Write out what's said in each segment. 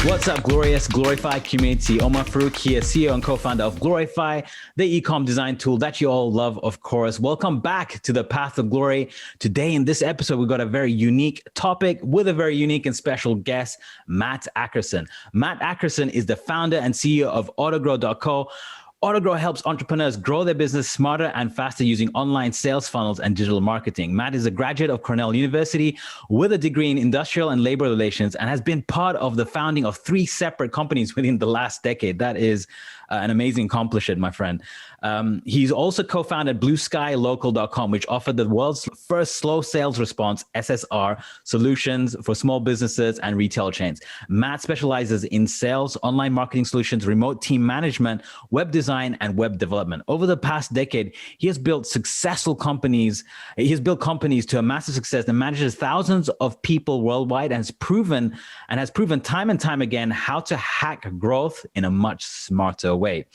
What's up, glorious Glorify community? Omar Farouk here, CEO and co-founder of Glorify, the e-com design tool that you all love, of course. Welcome back to the Path of Glory. Today in this episode, we've got a very unique topic with a very unique and special guest, Matt Ackerson. Matt Ackerson is the founder and CEO of Autogrow.co. Autogrow helps entrepreneurs grow their business smarter and faster using online sales funnels and digital marketing. Matt is a graduate of Cornell University with a degree in industrial and labor relations and has been part of the founding of 3 separate companies within the last decade. That is an amazing accomplishment, my friend. He's also co-founded BlueSkyLocal.com, which offered the world's first slow sales response SSR solutions for small businesses and retail chains. Matt specializes in sales, online marketing solutions, remote team management, web design, and web development. Over the past decade, he has built successful companies. He has built companies to a massive success and manages thousands of people worldwide and has proven time and time again how to hack growth in a much smarter way.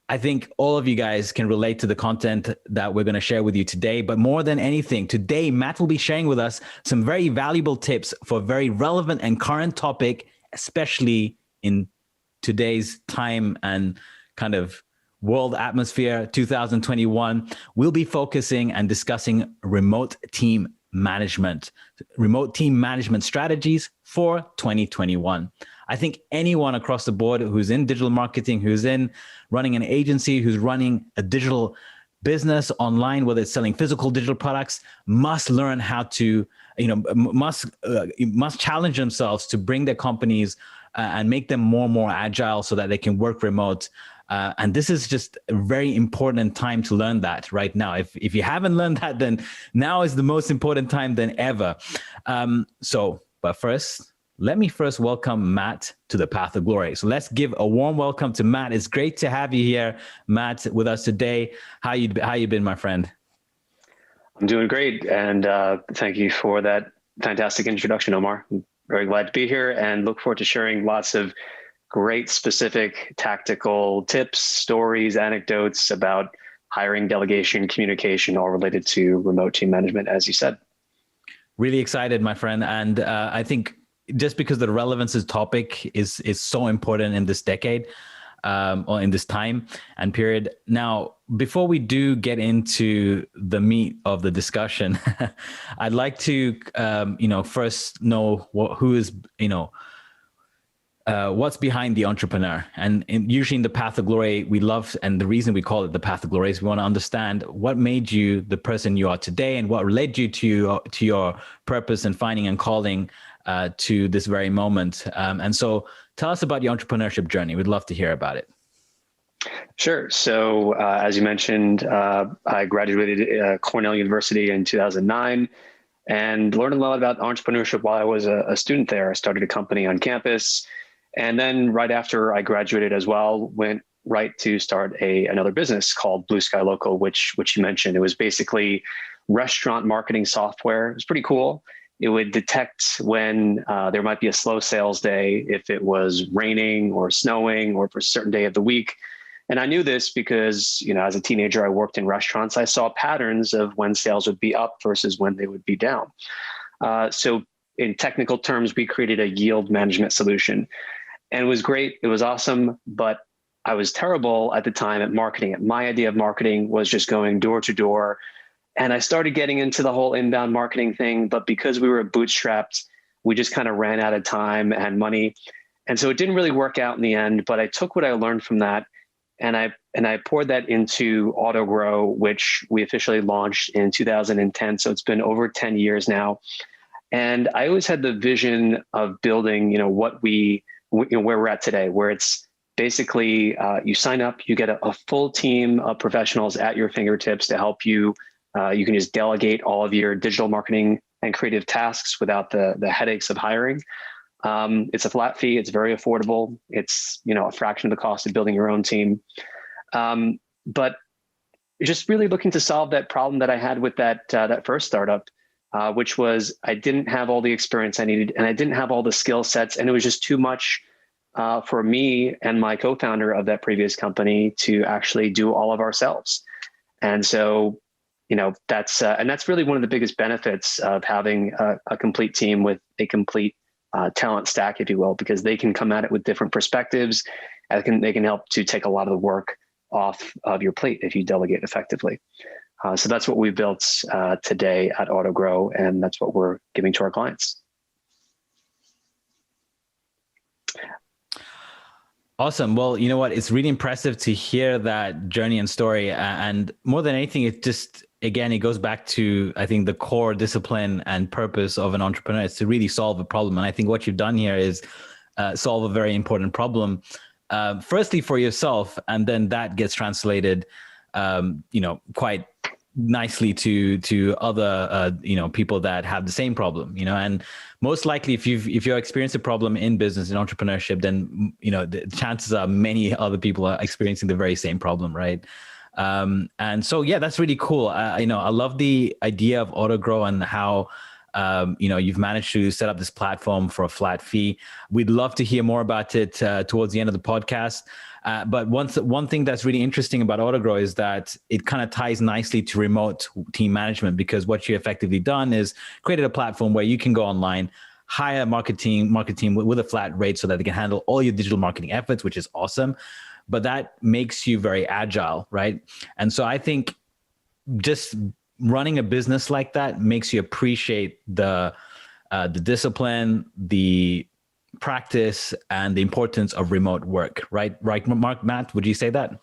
I think all of you guys can relate to the content that we're going to share with you today. But more than anything, today, Matt will be sharing with us some very valuable tips for a very relevant and current topic, especially in today's time and kind of world atmosphere, 2021. We'll be focusing and discussing remote team management strategies for 2021. I think anyone across the board who's in digital marketing, who's in running an agency, who's running a digital business online, whether it's selling physical digital products, must learn how to, must challenge themselves to bring their companies and make them more and more agile so that they can work remote. And this is just a very important time to learn that right now. If you haven't learned that, then now is the most important time than ever. But first, let me welcome Matt to the Path of Glory. So let's give a warm welcome to Matt. It's great to have you here, Matt, with us today. How you been, my friend? I'm doing great. And thank you for that fantastic introduction, Omar. I'm very glad to be here and look forward to sharing lots of great specific tactical tips, stories, anecdotes about hiring, delegation, communication, all related to remote team management, as you said. Really excited, my friend. And I think just because the relevance of the topic is so important in this decade, or in this time and period. Now, before we do get into the meat of the discussion, I'd like to, first know who is, what's behind the entrepreneur. And usually in the Path of Glory, we love, and the reason we call it the Path of Glory is we want to understand what made you the person you are today and what led you to your purpose and finding and calling to this very moment. And so tell us about your entrepreneurship journey. We'd love to hear about it. Sure. So as you mentioned, I graduated Cornell University in 2009 and learned a lot about entrepreneurship while I was a student there. I started a company on campus. And then right after I graduated as well, went right to start another business called Blue Sky Local, which you mentioned. It was basically restaurant marketing software. It was pretty cool. It would detect when there might be a slow sales day, if it was raining or snowing or for a certain day of the week. And I knew this because, as a teenager, I worked in restaurants. I saw patterns of when sales would be up versus when they would be down. So in technical terms, we created a yield management solution. And it was great. It was awesome. But I was terrible at the time at marketing. My idea of marketing was just going door to door. And I started getting into the whole inbound marketing thing, but because we were bootstrapped, we just kind of ran out of time and money. And so it didn't really work out in the end, but I took what I learned from that and I poured that into Autogrow, which we officially launched in 2010. So it's been over 10 years now. And I always had the vision of building, where we're at today, where it's basically you sign up, you get a full team of professionals at your fingertips to help you. You can just delegate all of your digital marketing and creative tasks without the headaches of hiring. It's a flat fee. It's very affordable. It's, a fraction of the cost of building your own team. But just really looking to solve that problem that I had with that first startup, which was I didn't have all the experience I needed and I didn't have all the skill sets, and it was just too much for me and my co-founder of that previous company to actually do all of ourselves. And so, that's really one of the biggest benefits of having a complete team with a complete talent stack, if you will, because they can come at it with different perspectives. And they can help to take a lot of the work off of your plate if you delegate effectively. So that's what we built today at Autogrow, and that's what we're giving to our clients. Awesome. Well, you know what? It's really impressive to hear that journey and story. And more than anything, it just, again, it goes back to, I think, the core discipline and purpose of an entrepreneur is to really solve a problem. And I think what you've done here is solve a very important problem. Firstly for yourself, and then that gets translated, quite nicely to other people that have the same problem, and most likely if you're experiencing a problem in business and entrepreneurship, then the chances are many other people are experiencing the very same problem, right? And so yeah, that's really cool. I love the idea of Autogrow and how you've managed to set up this platform for a flat fee. We'd love to hear more about it towards the end of the podcast. But one thing that's really interesting about Autogrow is that it kind of ties nicely to remote team management, because what you effectively done is created a platform where you can go online, hire a market team with a flat rate so that they can handle all your digital marketing efforts, which is awesome. But that makes you very agile, right? And so I think just running a business like that makes you appreciate the discipline, the practice, and the importance of remote work, right? Right, Matt, would you say that?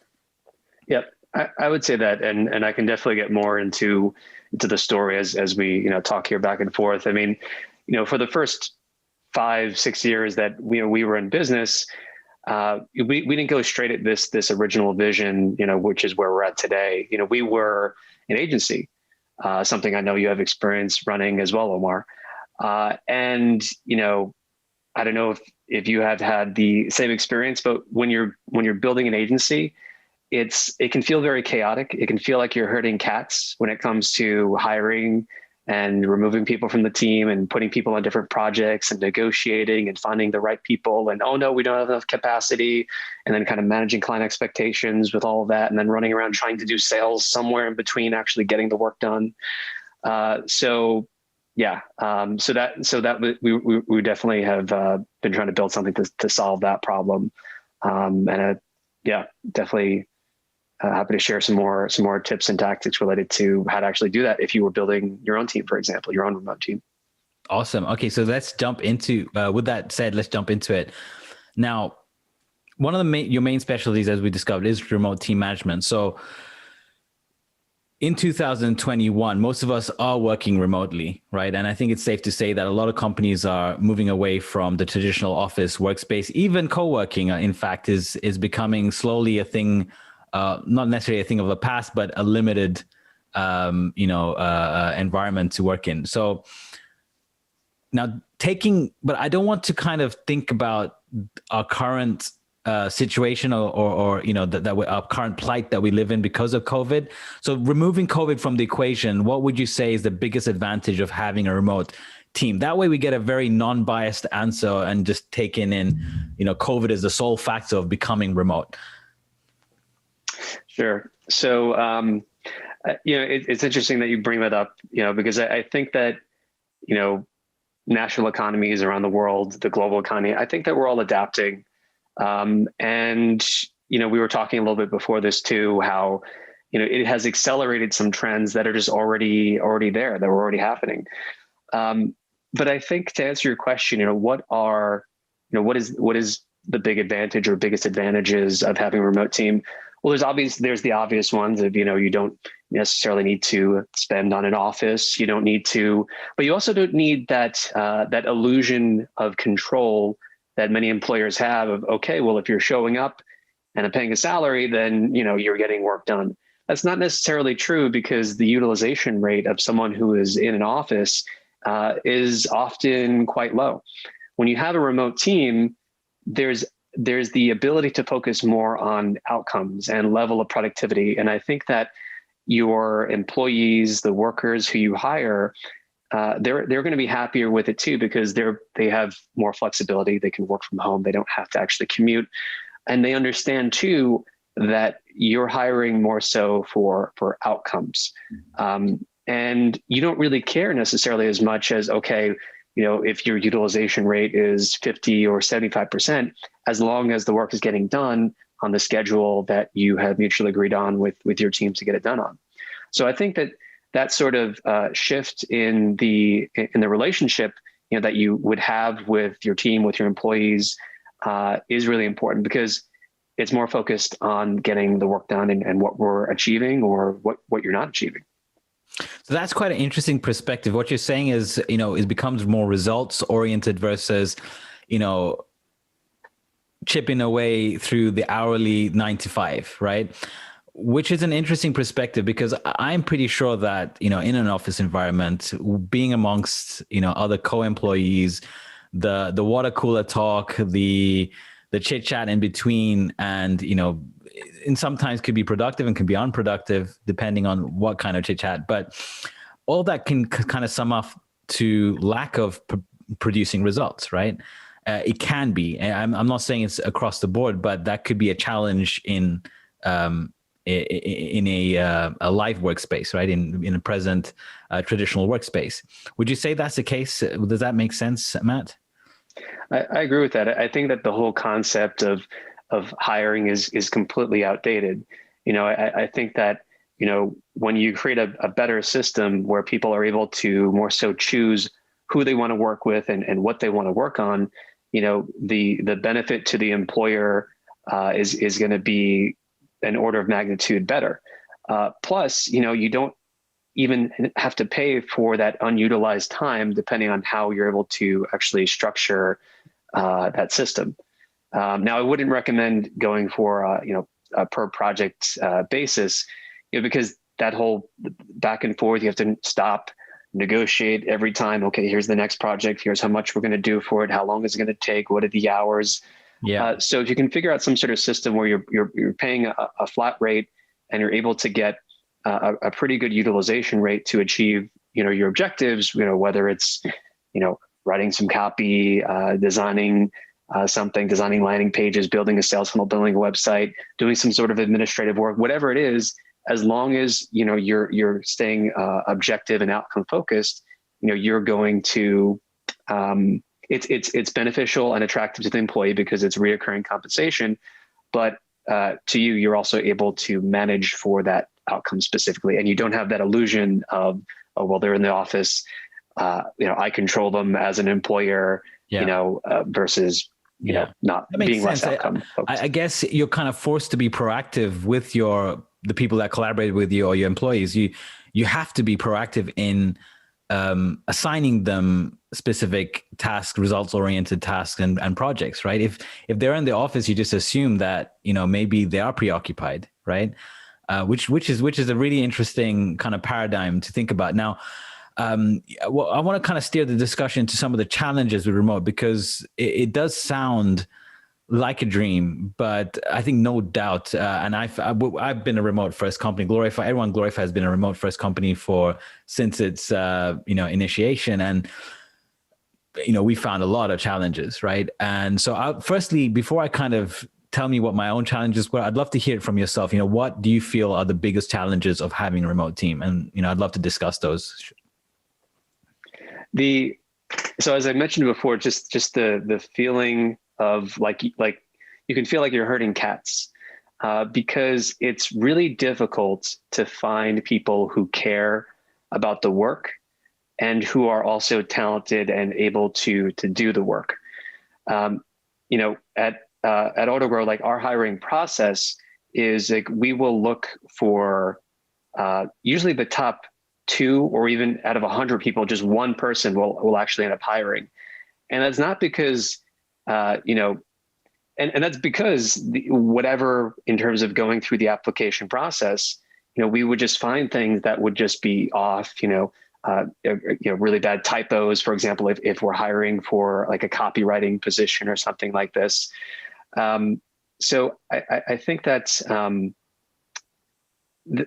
Yep, I would say that, and I can definitely get more into the story as we talk here back and forth. I mean, for the first 5-6 years that we were in business, we didn't go straight at this original vision, which is where we're at today. We were an agency, something I know you have experience running as well, Omar. And I don't know if you have had the same experience, but when you're building an agency, it can feel very chaotic. It can feel like you're herding cats when it comes to hiring and removing people from the team and putting people on different projects and negotiating and finding the right people. And, oh no, we don't have enough capacity. And then kind of managing client expectations with all of that. And then running around trying to do sales somewhere in between actually getting the work done. So we definitely have been trying to build something to solve that problem. Definitely happy to share some more tips and tactics related to how to actually do that if you were building your own team, for example, your own remote team. Awesome. Okay, so let's jump into. With that said, let's jump into it. Now, one of your main specialties, as we discovered, is remote team management. So, in 2021, most of us are working remotely, right? And I think it's safe to say that a lot of companies are moving away from the traditional office workspace. Even co-working, in fact, is becoming slowly a thing. Not necessarily a thing of the past, but a limited, environment to work in. So now but I don't want to kind of think about our current situation or our current plight that we live in because of COVID. So removing COVID from the equation, what would you say is the biggest advantage of having a remote team? That way we get a very non-biased answer and just taking in, COVID is the sole factor of becoming remote. Sure. So, it's interesting that you bring that up, because I think that, national economies around the world, the global economy, I think that we're all adapting. And we were talking a little bit before this too, how, it has accelerated some trends that are just already there, that were already happening. But I think to answer your question, what is the big advantage or biggest advantages of having a remote team? Well, there's the obvious ones of, you don't necessarily need to spend on an office. You don't need to, but you also don't need that illusion of control that many employers have of, okay, well, if you're showing up and I'm paying a salary, then, you're getting work done. That's not necessarily true, because the utilization rate of someone who is in an office is often quite low. When you have a remote team, there's the ability to focus more on outcomes and level of productivity. And I think that your employees, the workers who you hire, they're going to be happier with it too, because they have more flexibility. They can work from home. They don't have to actually commute. And they understand too that you're hiring more so for outcomes. And you don't really care necessarily as much as, okay, if your utilization rate is 50 or 75%, as long as the work is getting done on the schedule that you have mutually agreed on with your team to get it done on. So I think that sort of shift in the relationship, that you would have with your team, with your employees, is really important, because it's more focused on getting the work done and what we're achieving or what you're not achieving. So that's quite an interesting perspective. What you're saying is, it becomes more results oriented versus, chipping away through the hourly 9 to 5, right? Which is an interesting perspective, because I'm pretty sure that, in an office environment, being amongst, other co-employees, the water cooler talk, the chit chat in between, and, and sometimes could be productive and can be unproductive depending on what kind of chit chat. But all that can kind of sum up to lack of producing results, right? It can be. And I'm not saying it's across the board, but that could be a challenge in a live workspace, right? In a present traditional workspace. Would you say that's the case? Does that make sense, Matt? I agree with that. I think that the whole concept of hiring is completely outdated. I think that, when you create a better system where people are able to more so choose who they want to work with and what they want to work on, the benefit to the employer is going to be an order of magnitude better. Plus, you don't even have to pay for that unutilized time, depending on how you're able to actually structure that system. Now, I wouldn't recommend going for a per project basis, because that whole back and forth, you have to stop, negotiate every time. Okay, here's the next project. Here's how much we're going to do for it. How long is it going to take? What are the hours? Yeah. So if you can figure out some sort of system where you're paying a flat rate and you're able to get a pretty good utilization rate to achieve, your objectives, whether it's, writing some copy, designing something, designing landing pages, building a sales funnel, building a website, doing some sort of administrative work, whatever it is, as long as, you're staying objective and outcome focused, you're going to, it's beneficial and attractive to the employee because it's reoccurring compensation, but to you, you're also able to manage for that outcome specifically. And you don't have that illusion of, oh, well, they're in the office, I control them as an employer, versus, not being less outcome focused. I guess you're kind of forced to be proactive with the people that collaborate with you or your employees. You have to be proactive in assigning them specific tasks, results-oriented tasks and projects, right? If they're in the office, you just assume that, maybe they are preoccupied, right? Which is a really interesting kind of paradigm to think about. Now, I want to kind of steer the discussion to some of the challenges with remote, because it does sound like a dream, but I think no doubt, and I've been a remote first company. Glorify, everyone, Glorify has been a remote first company since its initiation, and we found a lot of challenges, right? And so, firstly, before I kind of tell me what my own challenges were, I'd love to hear it from yourself. What do you feel are the biggest challenges of having a remote team? And I'd love to discuss those. So as I mentioned before, just the feeling of like you can feel like you're herding cats, because it's really difficult to find people who care about the work and who are also talented and able to do the work. At Autogrow, like our hiring process is like we will look for usually the top 2, or even out of 100 people, just one person will actually end up hiring. And that's not because, and that's because whatever, in terms of going through the application process, we would just find things that would just be off, really bad typos, for example, if we're hiring for like a copywriting position or something like this. So I think that's,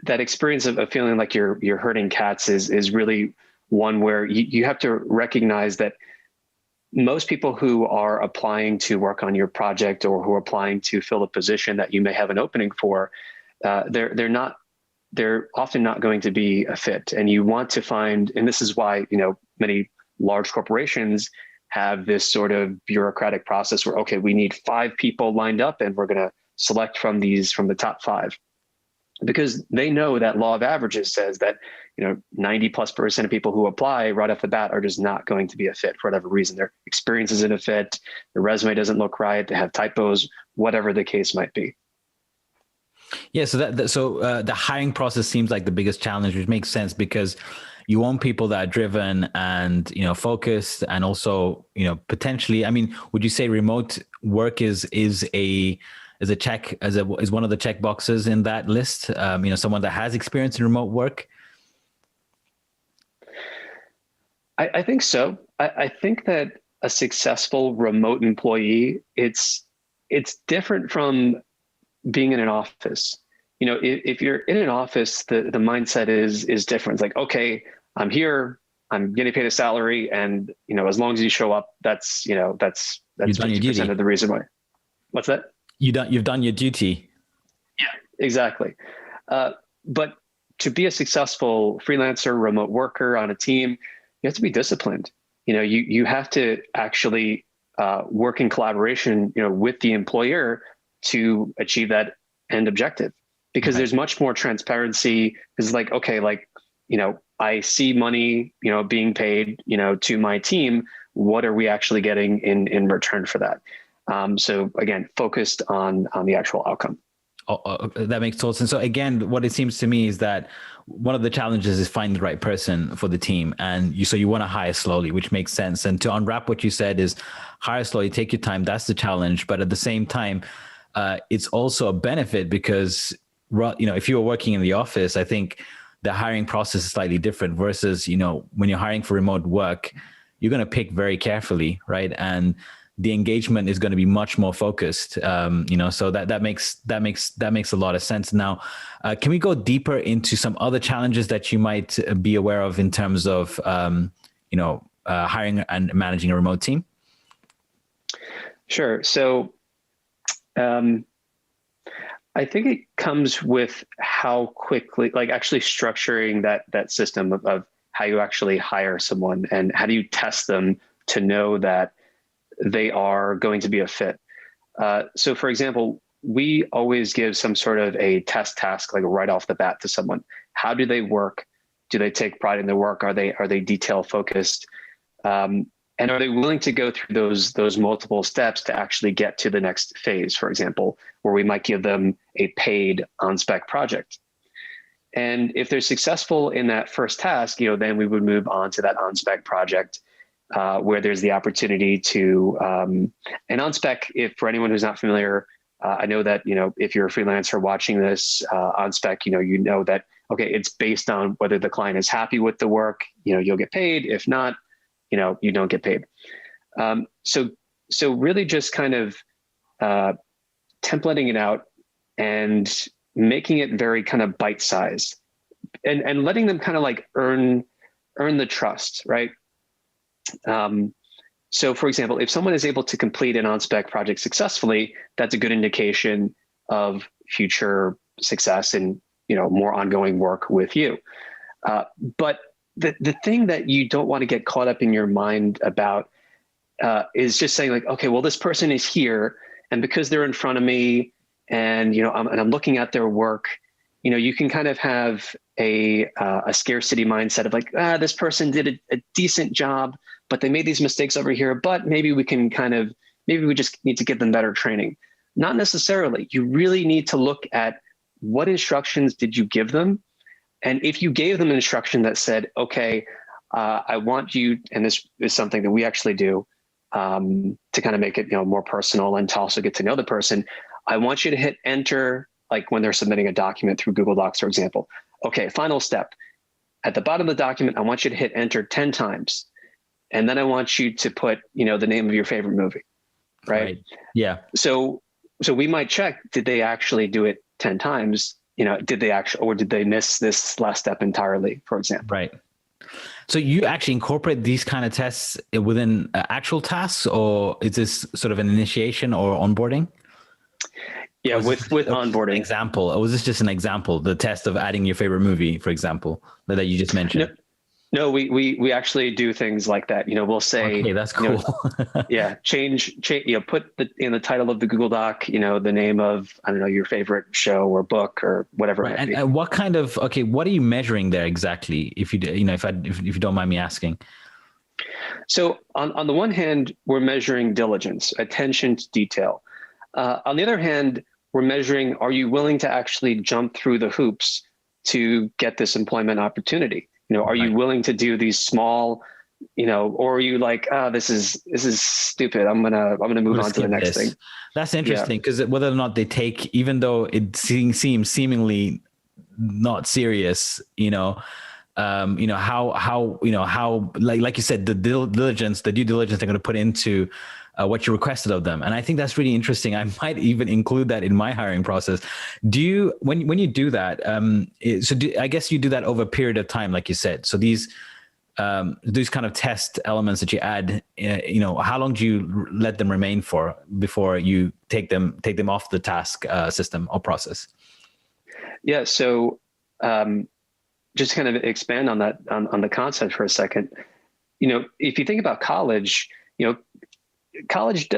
that experience of feeling like you're herding cats is really one where you have to recognize that most people who are applying to work on your project or who are applying to fill a position that you may have an opening for, they're often not going to be a fit. And you want to find, and this is why, many large corporations have this sort of bureaucratic process where, okay, we need 5 people lined up and we're going to select from the top 5, because they know that law of averages says that, 90+% of people who apply right off the bat are just not going to be a fit for whatever reason. Their experience isn't a fit, their resume doesn't look right, they have typos, whatever the case might be. Yeah, so the hiring process seems like the biggest challenge, which makes sense because you want people that are driven and focused, and also potentially. I mean, would you say remote work is one of the check boxes in that list? Someone that has experience in remote work. I think so. I think that a successful remote employee, it's different from being in an office. If you're in an office, the mindset is different. It's like, okay, I'm here, I'm getting paid a salary, and as long as you show up, that's 50% of the reason why. What's that? You've done your duty. Yeah, exactly. But to be a successful freelancer, remote worker on a team, you have to be disciplined. You have to actually work in collaboration, with the employer to achieve that end objective, because there's much more transparency. It's like, okay, I see money, being paid, to my team. What are we actually getting in return for that? So again, focused on the actual outcome. That makes total sense. So again, what it seems to me is that one of the challenges is finding the right person for the team, and you want to hire slowly, which makes sense. And to unwrap what you said is hire slowly, take your time. That's the challenge. But at the same time, it's also a benefit because, if you were working in the office, I think the hiring process is slightly different versus, when you're hiring for remote work, you're going to pick very carefully, right? And the engagement is going to be much more focused, so that makes a lot of sense. Now, can we go deeper into some other challenges that you might be aware of in terms of, hiring and managing a remote team? Sure. So, I think it comes with how quickly, actually structuring that system of how you actually hire someone, and how do you test them to know that they are going to be a fit. So for example, we always give some sort of a test task, right off the bat to someone. How do they work? Do they take pride in their work? Are they detail focused? And are they willing to go through those multiple steps to actually get to the next phase, for example, where we might give them a paid on-spec project? And if they're successful in that first task, then we would move on to that on-spec project, where there's the opportunity to, and on-spec, if for anyone who's not familiar, I know that, if you're a freelancer watching this on-spec, you know that, okay, it's based on whether the client is happy with the work, you'll get paid. If not, you don't get paid. So really just kind of templating it out and making it very kind of bite-sized, and letting them kind of earn the trust, right? So for example, if someone is able to complete an on-spec project successfully, that's a good indication of future success and, more ongoing work with you. But the thing that you don't want to get caught up in your mind about is just saying okay, well, this person is here, and because they're in front of me and, I'm looking at their work, you can kind of have a scarcity mindset of this person did a decent job, but they made these mistakes over here, but maybe we just need to give them better training. Not necessarily. You really need to look at what instructions did you give them? And if you gave them an instruction that said, okay, I want you, and this is something that we actually do to kind of make it, more personal and to also get to know the person. I want you to hit enter, when they're submitting a document through Google Docs, for example. Okay, final step. At the bottom of the document, I want you to hit enter 10 times. And then I want you to put, the name of your favorite movie, right? Yeah. So we might check, did they actually do it 10 times? Did they miss this last step entirely, for example? Right. So you actually incorporate these kind of tests within actual tasks, or is this sort of an initiation or onboarding? Yeah, with onboarding. Example, or was this just an example, the test of adding your favorite movie, for example, that you just mentioned? No, we actually do things like that. We'll say, Okay, that's cool. yeah, put in the title of the Google Doc, the name of, I don't know, your favorite show or book or whatever it Right. might be. And what kind of, okay, what are you measuring there exactly? If if you don't mind me asking. So on the one hand, we're measuring diligence, attention to detail. On the other hand, we're measuring, are you willing to actually jump through the hoops to get this employment opportunity? Are you Right. willing to do these small, or are you like, this is stupid. I'm gonna I'm move gonna on to the skip next this. thing. That's Yeah. interesting because whether or not they take, even though it seems seemingly not serious, how like you said, the diligence, the due diligence they're going to put into what you requested of them, and I think that's really interesting. I might even include that in my hiring process. Do you, when you do that? I guess you do that over a period of time, like you said. So these kind of test elements that you add, how long do you let them remain for before you take them off the task system or process? Yeah. So just kind of expand on that, on the concept for a second. If you think about college, college,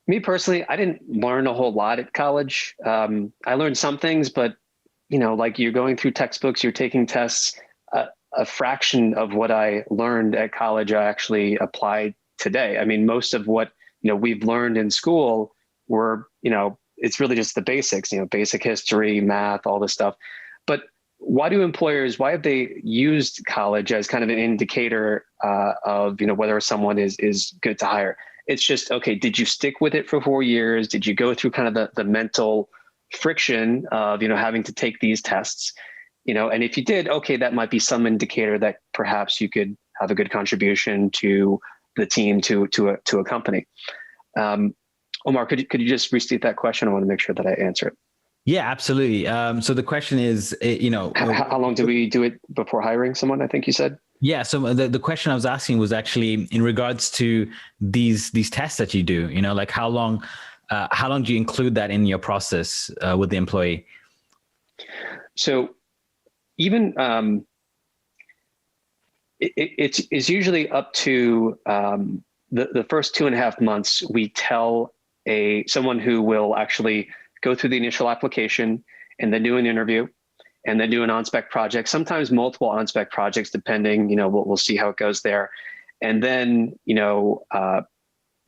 me personally, I didn't learn a whole lot at college. I learned some things, but like you're going through textbooks, you're taking tests. A fraction of what I learned at college, I actually applied today. I mean, most of what we've learned in school were, it's really just the basics, basic history, math, all this stuff. But why have they used college as kind of an indicator of whether someone is good to hire? It's just, okay, did you stick with it for 4 years? Did you go through kind of the mental friction of having to take these tests? And if you did, okay, that might be some indicator that perhaps you could have a good contribution to the team, to a company. Omar, could you just restate that question? I want to make sure that I answer it. Yeah, absolutely. So the question is, how long do we do it before hiring someone? I think you said. Yeah. So the question I was asking was actually in regards to these tests that you do. Like how long do you include that in your process with the employee? So even it's usually up to the first 2.5 months. We tell someone who will actually go through the initial application and then do an interview and then do an on-spec project, sometimes multiple on-spec projects, depending, we'll see how it goes there. And then,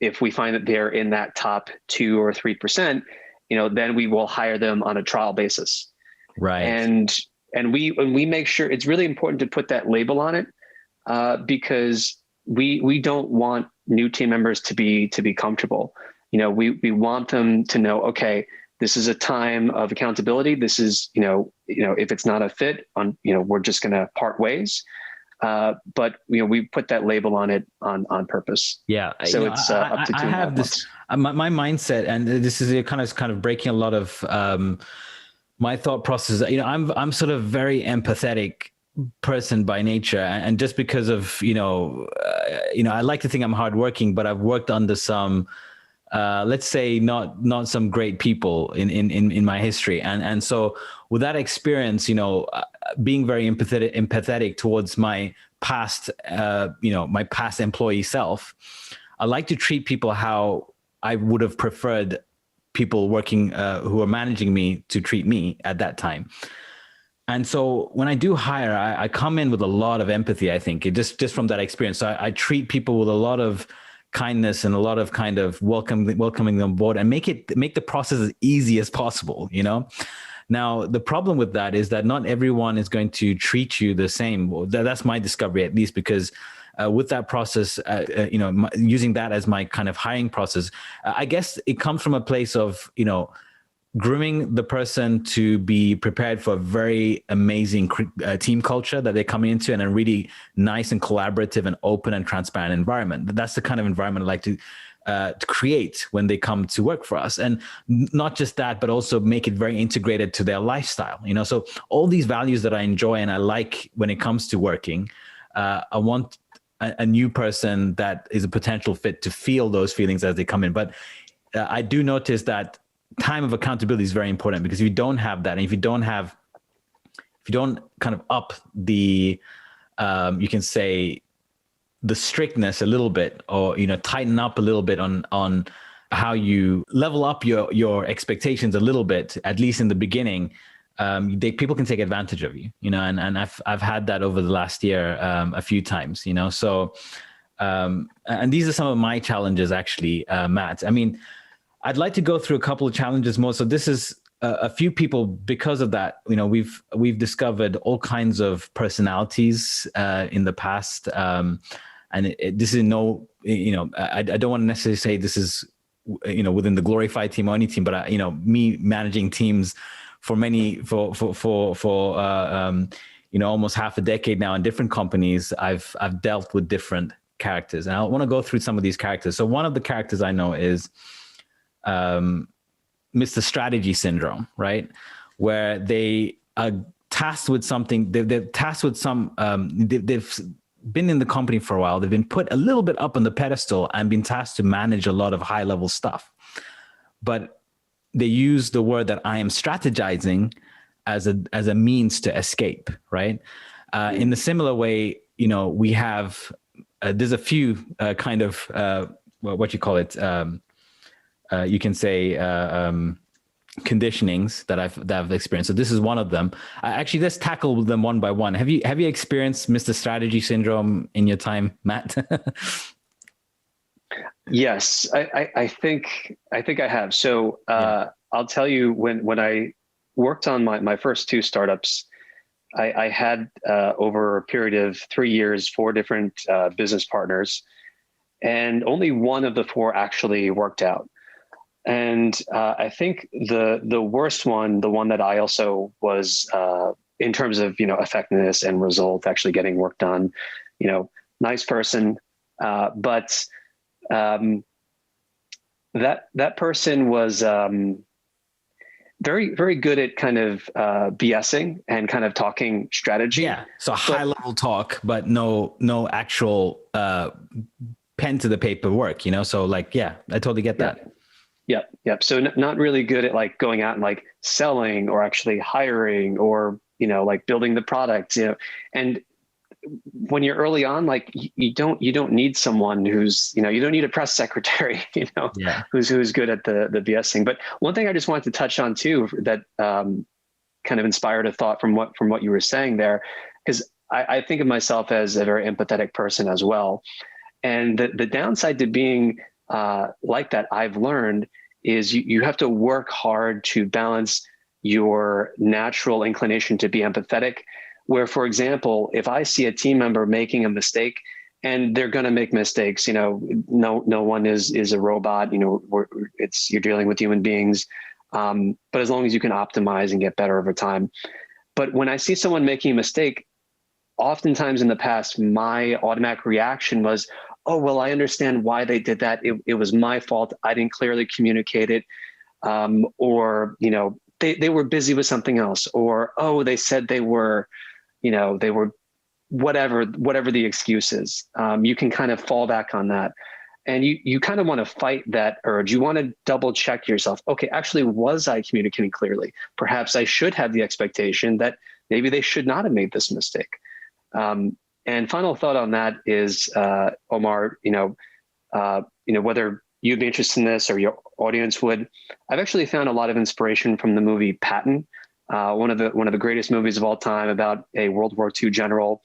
if we find that they're in that top 2 or 3%, then we will hire them on a trial basis. Right. And we make sure it's really important to put that label on it, because we don't want new team members to be comfortable. We want them to know, okay, this is a time of accountability. This is, if it's not a fit, we're just going to part ways. But we put that label on it on purpose. Yeah. So it's up to 2.5 months. I have this, my mindset, and this is kind of breaking a lot of my thought process. I'm sort of very empathetic person by nature, and just because of I like to think I'm hardworking, but I've worked under some let's say not some great people in my history, and so with that experience, being very empathetic towards my past my past employee self, I like to treat people how I would have preferred people working who are managing me to treat me at that time. And so when I do hire, I come in with a lot of empathy. I think just from that experience, so I treat people with a lot of kindness and a lot of kind of welcoming them aboard, and make the process as easy as possible. Now the problem with that is that not everyone is going to treat you the same. That's my discovery, at least, because with that process, using that as my kind of hiring process, I guess it comes from a place of grooming the person to be prepared for a very amazing team culture that they're coming into, and a really nice and collaborative and open and transparent environment. That's the kind of environment I like to create when they come to work for us. And not just that, but also make it very integrated to their lifestyle. So all these values that I enjoy and I like when it comes to working, I want a new person that is a potential fit to feel those feelings as they come in. But I do notice that time of accountability is very important, because if you don't have that, and if you don't kind of up the you can say, the strictness a little bit, or tighten up a little bit on how you level up your expectations a little bit, at least in the beginning, people can take advantage of you, and I've had that over the last year a few times, so and these are some of my challenges actually, Matt. I mean, I'd like to go through a couple of challenges more. So this is a few people, because of that, we've discovered all kinds of personalities in the past. And this is I don't want to necessarily say this is, within the Glorify team or any team, but me managing teams for almost half a decade now in different companies, I've dealt with different characters, and I want to go through some of these characters. So one of the characters I know is Mr. Strategy Syndrome, right? Where they are tasked with something, they're tasked with some, they've been in the company for a while, they've been put a little bit up on the pedestal and been tasked to manage a lot of high level stuff. But they use the word that I am strategizing as a means to escape, right? In a similar way, we have, there's a few kind of, what you call it, you can say conditionings that I've experienced. So this is one of them. Actually, let's tackle them one by one. Have you experienced Mr. Strategy Syndrome in your time, Matt? Yes, I think I have. So I'll tell you, when I worked on my first two startups, I had over a period of 3 years, 4 different business partners, and only one of the 4 actually worked out. And I think the worst one, the one that I also was in terms of effectiveness and result, actually getting work done, nice person, but that person was very, very good at kind of BSing and kind of talking strategy. Yeah, so high level talk, but no actual pen to the paper work. So like, yeah, I totally get that. Yep. So not really good at like going out and like selling or actually hiring or, like building the product, and when you're early on, like you don't need someone who's, you don't need a press secretary, who's good at the BSing. But one thing I just wanted to touch on too, that kind of inspired a thought from what you were saying there, because I think of myself as a very empathetic person as well. And the downside to being like that, I've learned, is you have to work hard to balance your natural inclination to be empathetic. Where, for example, if I see a team member making a mistake, and they're going to make mistakes, no one is a robot, you're dealing with human beings. But as long as you can optimize and get better over time. But when I see someone making a mistake, oftentimes in the past, my automatic reaction was, oh, well, I understand why they did that. It was my fault. I didn't clearly communicate it. Or, they were busy with something else, or, oh, they said they were whatever the excuse is. You can kind of fall back on that. And you kind of want to fight that urge. You want to double check yourself. Okay, actually, was I communicating clearly? Perhaps I should have the expectation that maybe they should not have made this mistake. And final thought on that is, Omar, whether you'd be interested in this or your audience would, I've actually found a lot of inspiration from the movie Patton, one of the greatest movies of all time about a World War II general.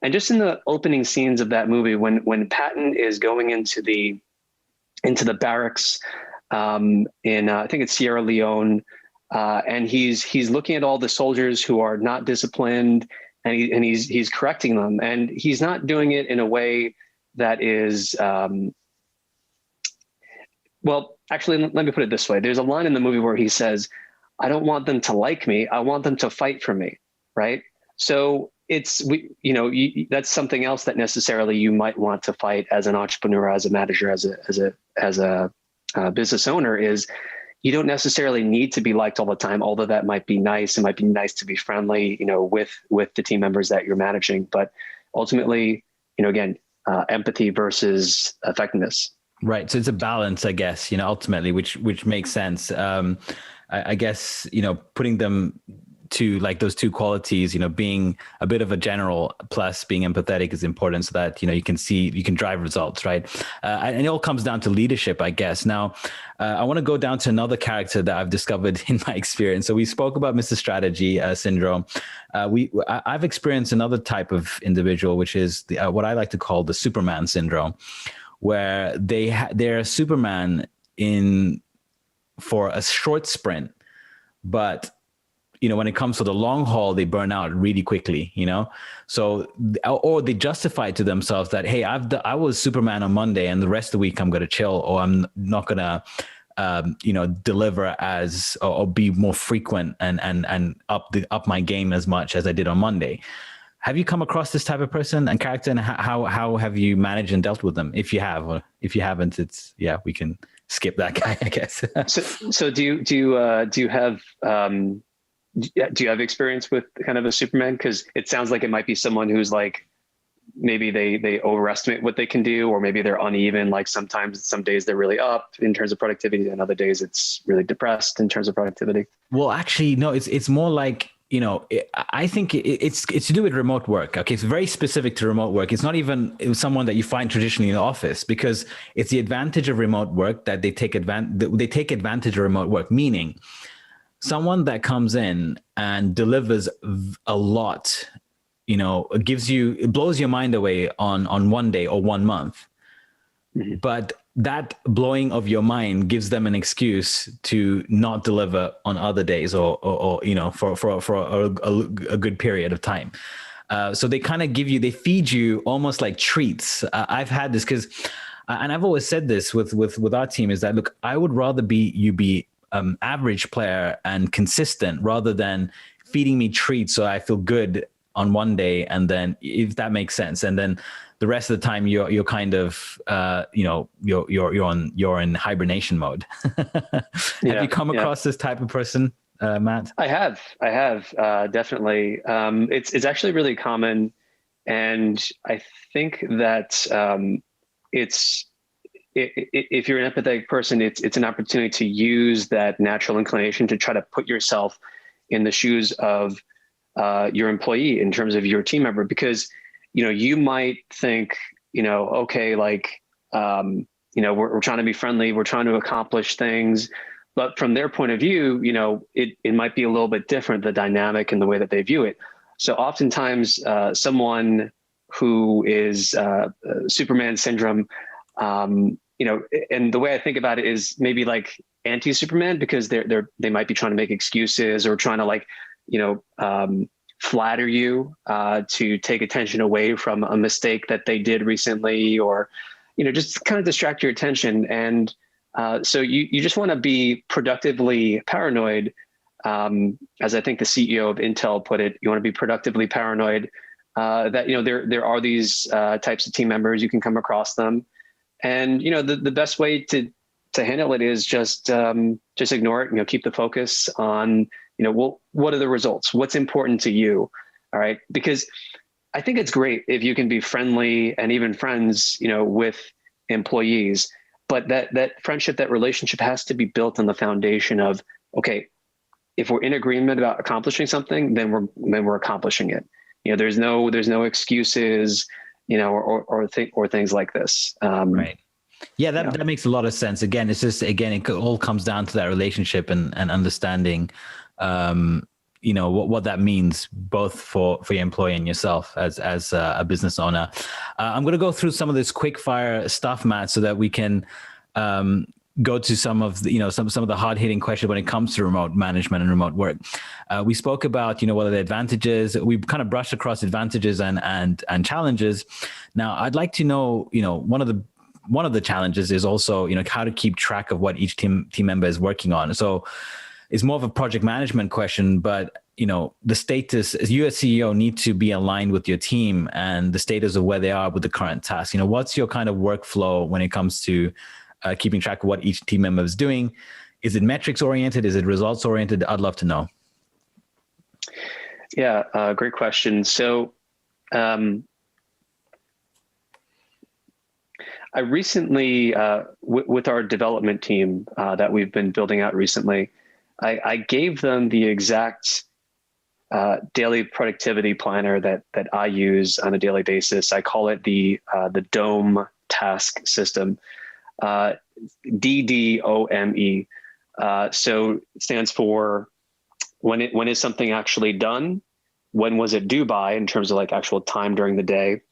And just in the opening scenes of that movie, when Patton is going into the barracks in I think it's Sierra Leone, and he's looking at all the soldiers who are not disciplined, and he's correcting them, and he's not doing it in a way that is well, actually, let me put it this way. There's a line in the movie where he says, I don't want them to like me. I want them to fight for me. Right. So that's something else that necessarily you might want to fight as an entrepreneur, as a manager, as a business owner, is you don't necessarily need to be liked all the time, although that might be nice. It might be nice to be friendly, with the team members that you're managing. But ultimately, again, empathy versus effectiveness. Right. So it's a balance, I guess, ultimately, which makes sense. I guess, putting them those two qualities, being a bit of a general plus being empathetic is important so that, you can drive results, right? And it all comes down to leadership, I guess. Now, I want to go down to another character that I've discovered in my experience. So we spoke about Mr. Strategy syndrome. I've experienced another type of individual, which is what I like to call the Superman syndrome, where they're Superman for a short sprint, but when it comes to the long haul, they burn out really quickly, so, or they justify to themselves that, hey, I was Superman on Monday and the rest of the week I'm going to chill, or I'm not going to, deliver or be more frequent and up my game as much as I did on Monday. Have you come across this type of person and character, and how have you managed and dealt with them? If you have, or if you haven't, we can skip that guy, I guess. So do you have experience with kind of a Superman? Because it sounds like it might be someone who's like, maybe they overestimate what they can do, or maybe they're uneven. Like sometimes, some days they're really up in terms of productivity, and other days it's really depressed in terms of productivity. Well, actually, no, it's more like, I think it's to do with remote work. Okay. It's very specific to remote work. It's not even someone that you find traditionally in the office, because it's the advantage of remote work that they take advantage of remote work, meaning someone that comes in and delivers a lot, it blows your mind away on one day or 1 month. Mm-hmm. But that blowing of your mind gives them an excuse to not deliver on other days or for a good period of time. So they kind of they feed you almost like treats. I've had this and I've always said this with our team, is that, look, I would rather you be average player and consistent rather than feeding me treats so I feel good on one day, and then, if that makes sense, and then the rest of the time you're kind of you're in hibernation mode. Have you come across this type of person, Matt? I have definitely. It's actually really common, and I think that if you're an empathetic person, it's an opportunity to use that natural inclination to try to put yourself in the shoes of your employee in terms of your team member, because you might think, okay, like, we're trying to be friendly, we're trying to accomplish things, but from their point of view, it might be a little bit different, the dynamic and the way that they view it. So oftentimes, someone who is Superman syndrome, and the way I think about it is maybe like anti-Superman, because they might be trying to make excuses or trying to flatter you to take attention away from a mistake that they did recently, or just kind of distract your attention. And so you just want to be productively paranoid, as I think the CEO of Intel put it. You want to be productively paranoid that there are these types of team members. You can come across them, and the best way to handle it is just ignore it. Keep the focus on what are the results? What's important to you? All right. Because I think it's great if you can be friendly and even friends, with employees, but that friendship, that relationship has to be built on the foundation of, okay, if we're in agreement about accomplishing something, then we're accomplishing it. There's no excuses, or things like this. Right. Yeah, that makes a lot of sense. Again, it all comes down to that relationship and understanding, what that means both for your employee and yourself as a business owner. I'm going to go through some of this quick fire stuff, Matt, so that we can go to some of the, some of the hard hitting questions when it comes to remote management and remote work. We spoke about, what are the advantages. We've kind of brushed across advantages and challenges. Now, I'd like to know, one of the challenges is also, how to keep track of what each team member is working on. So it's more of a project management question, but the status, you as CEO need to be aligned with your team and the status of where they are with the current task. What's your kind of workflow when it comes to keeping track of what each team member is doing? Is it metrics oriented? Is it results oriented? I'd love to know. Yeah, great question. So I recently, with our development team that we've been building out recently, I gave them the exact daily productivity planner that I use on a daily basis. I call it the DOME task system, DDOME. So it stands for when is something actually done? When was it due by in terms of like actual time during the day?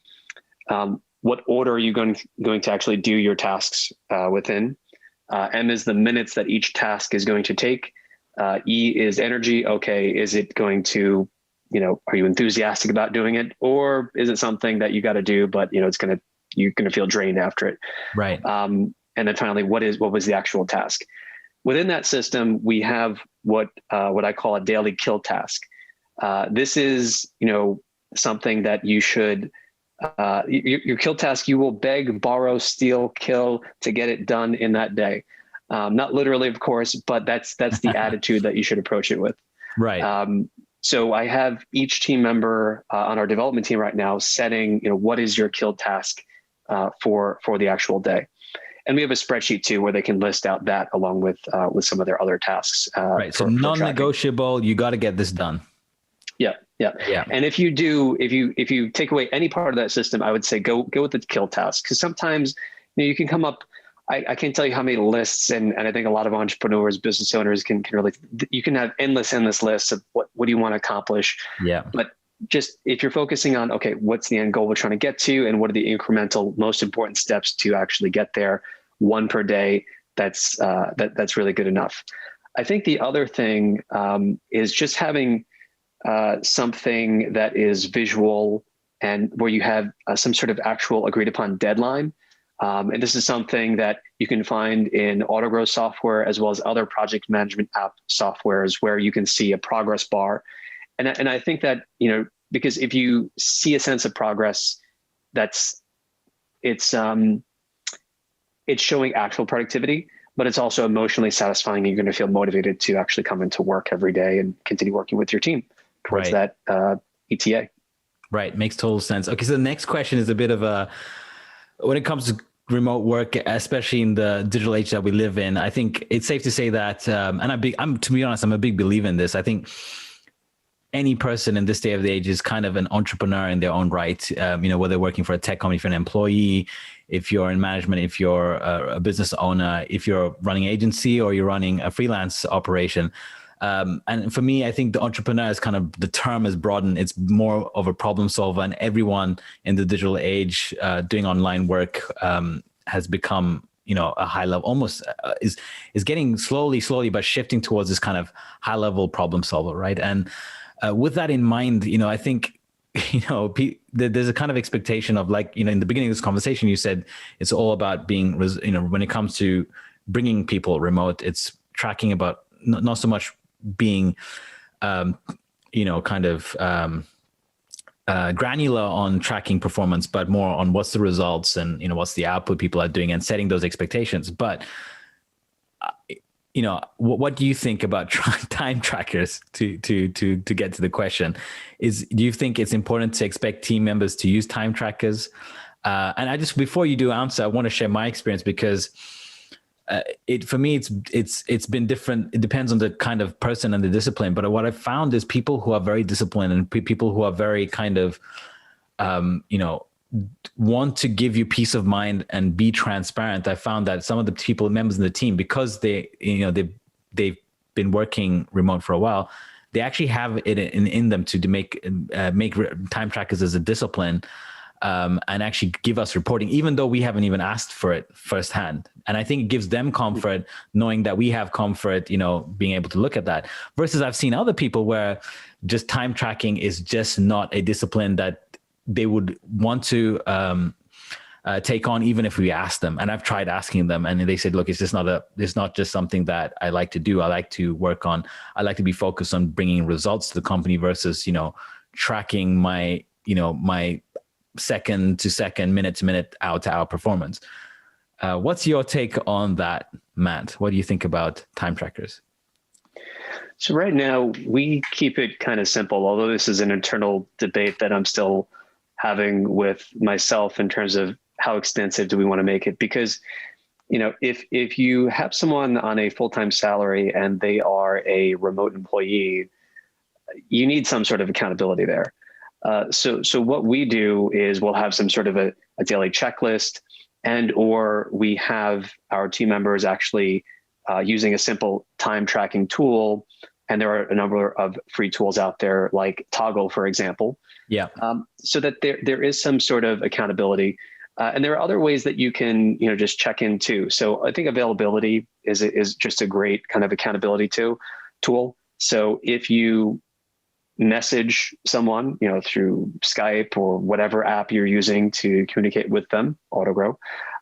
What order are you going to actually do your tasks within? M is the minutes that each task is going to take. E is energy. Okay, is it going to, are you enthusiastic about doing it, or is it something that you got to do, but you're going to feel drained after it? Right. And then finally, what was the actual task? Within that system, we have what I call a daily kill task. This is, something that you should, your kill task, you will beg, borrow, steal, kill to get it done in that day. Not literally, of course, but that's the attitude that you should approach it with. Right. So I have each team member on our development team right now setting, what is your kill task for the actual day. And we have a spreadsheet too, where they can list out that along with some of their other tasks. Right. So non-negotiable, you got to get this done. Yeah. And if you take away any part of that system, I would say go with the kill task. Because sometimes you can come up, I can't tell you how many lists, and I think a lot of entrepreneurs, business owners can relate. You can have endless lists of what do you want to accomplish. Yeah. But just if you're focusing on, okay, what's the end goal we're trying to get to, and what are the incremental, most important steps to actually get there, one per day, that's really good enough. I think the other thing is just having something that is visual and where you have some sort of actual agreed upon deadline. And this is something that you can find in Autogrow software, as well as other project management app softwares, where you can see a progress bar. And I think that, because if you see a sense of progress, it's showing actual productivity, but it's also emotionally satisfying. You're going to feel motivated to actually come into work every day and continue working with your team towards that ETA. Right. Makes total sense. Okay. So the next question is a bit of when it comes to remote work, especially in the digital age that we live in, I think it's safe to say that, to be honest, I'm a big believer in this. I think any person in this day of the age is kind of an entrepreneur in their own right. Whether they're working for a tech company, if you're an employee, if you're in management, if you're a business owner, if you're running an agency or you're running a freelance operation. And for me, I think the entrepreneur is kind of, the term is broadened. It's more of a problem solver, and everyone in the digital age doing online work has become, a high level, almost is getting slowly, but shifting towards this kind of high level problem solver. Right. And with that in mind, I think, there's a kind of expectation of, like, in the beginning of this conversation, you said it's all about being, when it comes to bringing people remote, it's tracking about not so much being, granular on tracking performance, but more on what's the results and, what's the output people are doing and setting those expectations. But, what do you think about time trackers to get to the question? Do you think it's important to expect team members to use time trackers? And before you do answer, I want to share my experience, because for me, it's been different. It depends on the kind of person and the discipline. But what I've found is people who are very disciplined and people who are very kind of, want to give you peace of mind and be transparent. I found that some of the members in the team, because they've been working remote for a while, they actually have it in them to make time trackers as a discipline. And actually give us reporting, even though we haven't even asked for it firsthand. And I think it gives them comfort knowing that we have comfort, being able to look at that. Versus I've seen other people where just time tracking is just not a discipline that they would want to take on, even if we ask them. And I've tried asking them, and they said, look, it's not just something that I like to do. I like to work on, I like to be focused on bringing results to the company versus, tracking my second to second, minute to minute, hour to hour performance. What's your take on that, Matt? What do you think about time trackers? So right now we keep it kind of simple, although this is an internal debate that I'm still having with myself in terms of how extensive do we want to make it? Because, if you have someone on a full-time salary and they are a remote employee, you need some sort of accountability there. So what we do is we'll have some sort of a daily checklist, and or we have our team members actually using a simple time tracking tool. And there are a number of free tools out there, like Toggle, for example. Yeah. So that there is some sort of accountability. And there are other ways that you can, just check in too. So I think availability is just a great kind of accountability tool. So if you message someone, through Skype or whatever app you're using to communicate with them, Autogrow,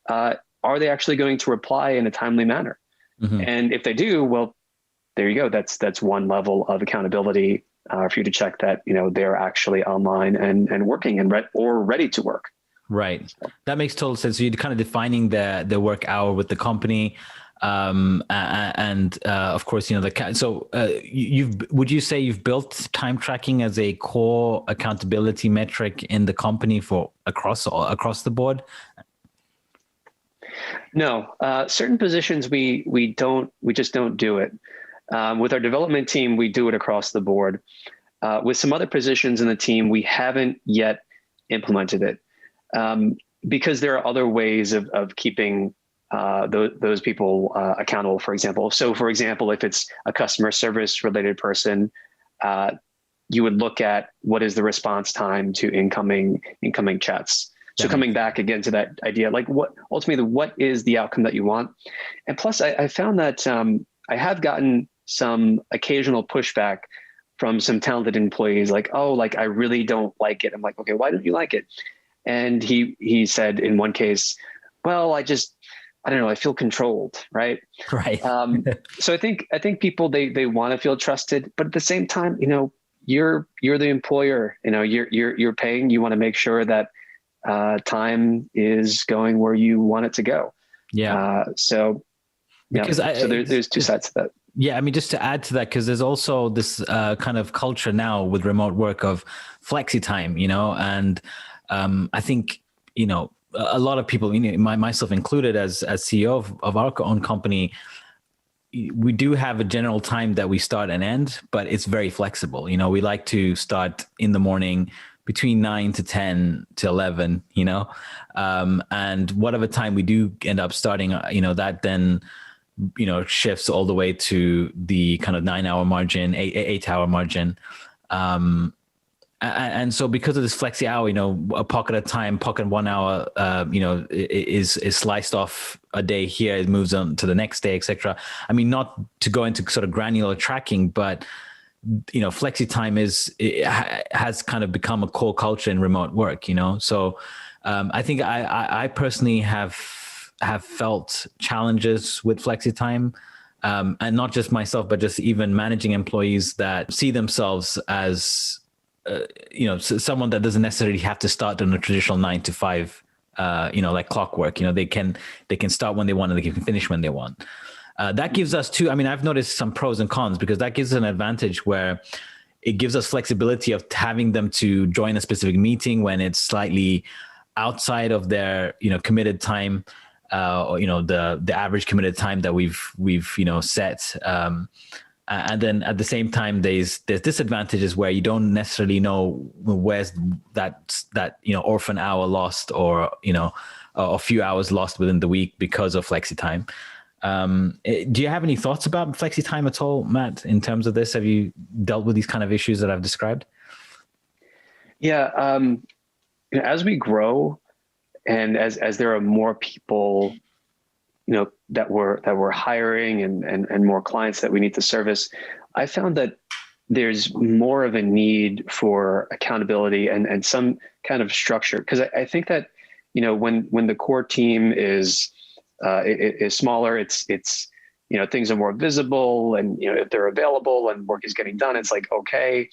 are they actually going to reply in a timely manner? Mm-hmm. And if they do, well, there you go. That's one level of accountability for you to check that, they're actually online and working and ready to work. Right. That makes total sense. So you're kind of defining the work hour with the company. Of course, would you say you've built time tracking as a core accountability metric in the company for across the board? No, certain positions we just don't do it. With our development team, we do it across the board. With some other positions in the team, we haven't yet implemented it because there are other ways of keeping those people accountable, for example. So for example, if it's a customer service related person, you would look at what is the response time to incoming chats. So coming back again to that idea, like what is the outcome that you want? And plus I found that I have gotten some occasional pushback from some talented employees, like, I really don't like it. I'm like, okay, why don't you like it? And he said in one case, well, I don't know, I feel controlled, right? Right. So I think people, they want to feel trusted, but at the same time, you're the employer, you're paying, you want to make sure that time is going where you want it to go. Yeah. So there's two sides to that. Yeah. I mean, just to add to that, because there's also this kind of culture now with remote work of flexi time, and I think, a lot of people, myself included, as CEO of our own company, we do have a general time that we start and end, but it's very flexible. We like to start in the morning between 9 to 10 to 11, and whatever time we do end up starting, that then, shifts all the way to the kind of 9-hour margin, 8-hour margin. And so because of this flexi hour, a pocket of time, pocket 1 hour, is sliced off a day here, it moves on to the next day, etc. I mean, not to go into sort of granular tracking, but flexi time has kind of become a core culture in remote work, So I think I personally have felt challenges with flexi time. And not just myself, but just even managing employees that see themselves as someone that doesn't necessarily have to start on a traditional 9 to 5, like clockwork. They can start when they want and they can finish when they want. That gives us I've noticed some pros and cons, because that gives us an advantage where it gives us flexibility of having them to join a specific meeting when it's slightly outside of their, committed time, or, the average committed time that we've set. And then at the same time, there's disadvantages where you don't necessarily know where's that orphan hour lost, or a few hours lost within the week because of flexi time. Do you have any thoughts about flexi time at all, Matt, in terms of this? Have you dealt with these kind of issues that I've described? Yeah. As we grow, and as there are more people that we're hiring and more clients that we need to service, I found that there's more of a need for accountability and some kind of structure. Because I think that, when the core team is smaller, it's things are more visible, and, if they're available and work is getting done, it's like, okay.